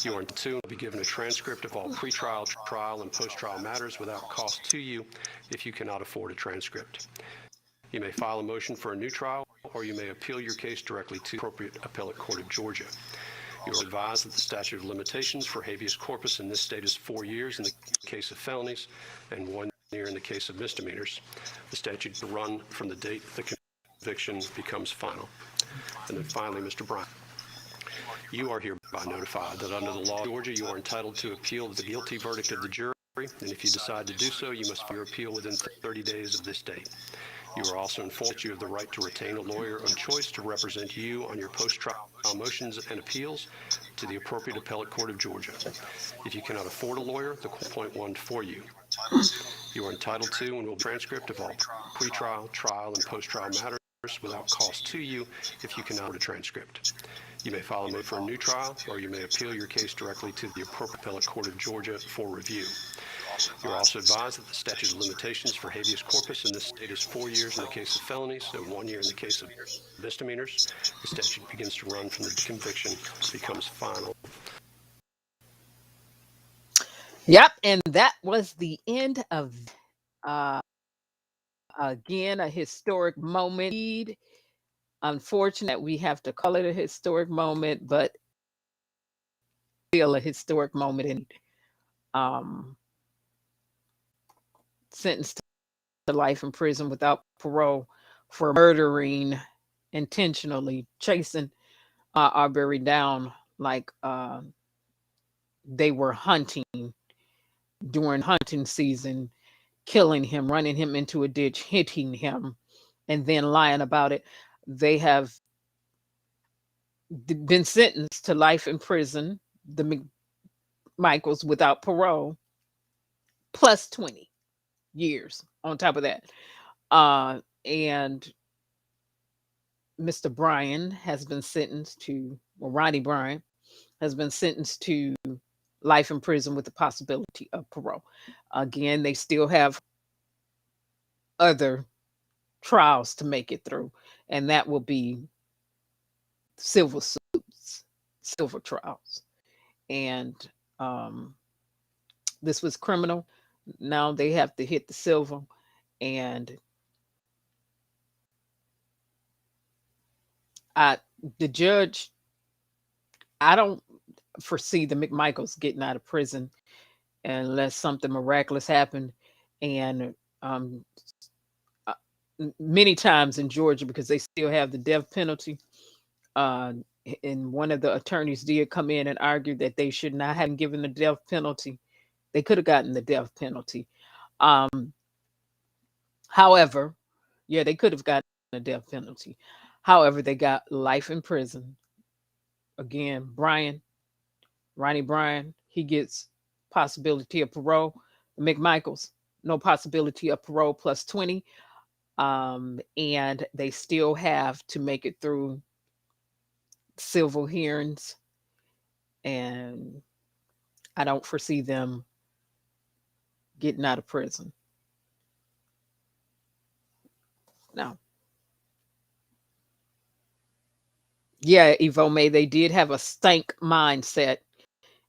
You are entitled to be given a transcript of all pretrial, trial, and post-trial matters without cost to you if you cannot afford a transcript. You may file a motion for a new trial, or you may appeal your case directly to the appropriate appellate court of Georgia. You are advised that the statute of limitations for habeas corpus in this state is 4 years in the case of felonies and 1 year in the case of misdemeanors. The statute will run from the date the conviction becomes final. And then finally, Mr. Bryan, you are hereby notified that under the law of Georgia, you are entitled to appeal the guilty verdict of the jury, and if you decide to do so, you must file your appeal within 30 days of this date. You are also informed that you have the right to retain a lawyer of choice to represent you on your post-trial motions and appeals to the appropriate appellate court of Georgia. If you cannot afford a lawyer, the court will appoint one for you. You are entitled to and will be transcript of all pretrial, trial, and post-trial matters without cost to you if you cannot afford a transcript. You may file a motion for a new trial, or you may appeal your case directly to the appropriate appellate court of Georgia for review. You are also advised that the statute of limitations for habeas corpus in this state is 4 years in the case of felonies and 1 year in the case of misdemeanors. The statute begins to run from the conviction becomes final. Yep, and that was the end of again a historic moment. Unfortunate we have to call it a historic moment, but still a historic moment. And sentenced to life in prison without parole for murdering, intentionally chasing Arbery down like they were hunting during hunting season, killing him, running him into a ditch, hitting him, and then lying about it. They have been sentenced to life in prison, the McMichaels, without parole, plus 20 years on top of that. And Mr. Bryan has been sentenced to, well, Ronnie Bryan has been sentenced to life in prison with the possibility of parole. Again, they still have other trials to make it through, and that will be civil suits, civil trials. And this was criminal. Now they have to hit the civil. And the judge, I don't foresee the McMichaels getting out of prison unless something miraculous happened. And many times in Georgia, because they still have the death penalty, and one of the attorneys did come in and argue that they should not have given the death penalty. They could have gotten the death penalty. However, yeah, they could have gotten a death penalty. However, they got life in prison. Again, Ronnie Bryan, he gets possibility of parole. McMichaels, no possibility of parole plus 20. And they still have to make it through civil hearings. And I don't foresee them getting out of prison. No. Yeah, Evo May, they did have a stank mindset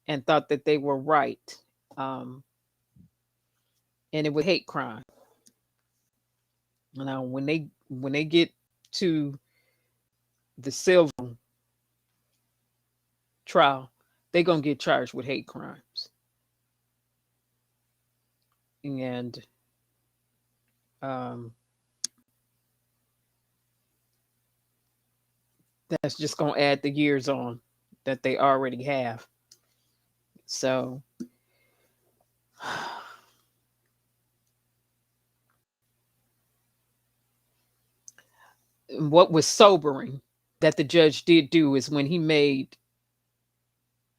and thought that they were right. And it was hate crime. Now, when they get to the civil trial, they're gonna get charged with hate crimes. And that's just gonna add the years on that they already have. So what was sobering that the judge did do is when he made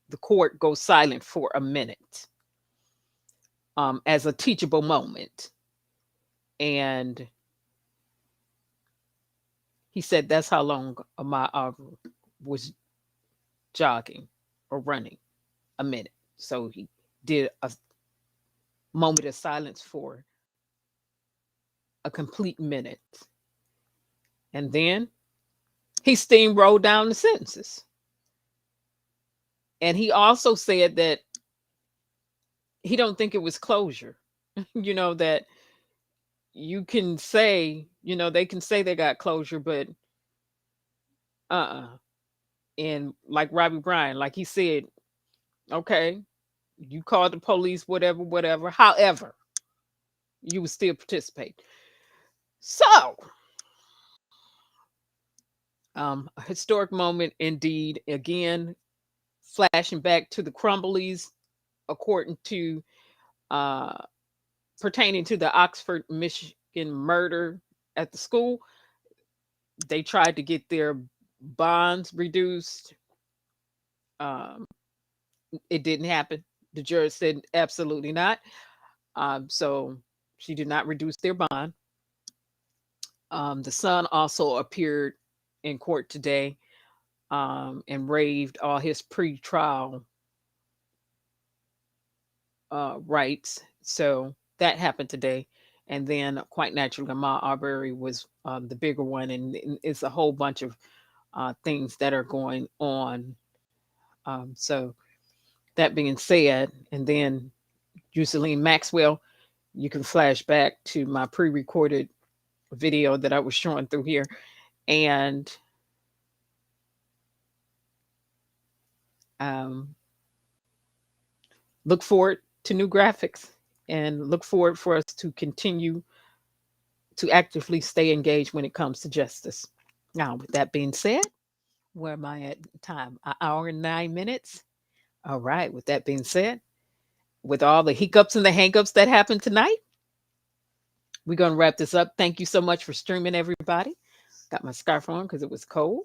the court go silent for a minute, as a teachable moment. And he said that's how long Ahmaud Arbery was jogging or running, a minute. So he did a moment of silence for a complete minute. And then he steamrolled down the sentences. And he also said that he don't think it was closure. That you can say, they can say they got closure, but and like Robbie Bryan, like he said, okay, you called the police, whatever. However, you would still participate. So, a historic moment indeed. Again, flashing back to the Crumblies, according to pertaining to the Oxford, Michigan murder at the school. They tried to get their bonds reduced. It didn't happen. The judge said absolutely not. So she did not reduce their bond. The son also appeared in court today, and waived all his pre-trial rights. So that happened today. And then quite naturally, Ahmaud Arbery was the bigger one. And it's a whole bunch of things that are going on. So that being said, and then Ghislanie Maxwell, you can flash back to my pre-recorded video that I was showing through here. And look forward to new graphics, and look forward for us to continue to actively stay engaged when it comes to justice. Now, with that being said, where am I at time? An hour and 9 minutes. All right. With that being said, with all the hiccups and the hangups that happened tonight, we're going to wrap this up. Thank you so much for streaming, everybody. Got my scarf on because it was cold.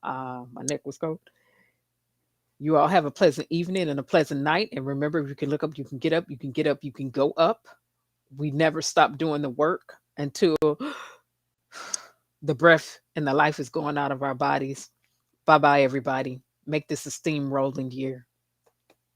My neck was cold. You all have a pleasant evening and a pleasant night. And remember, if you can look up, you can get up, you can get up, you can go up. We never stop doing the work until the breath and the life is going out of our bodies. Bye-bye, everybody. Make this a steamrolling year.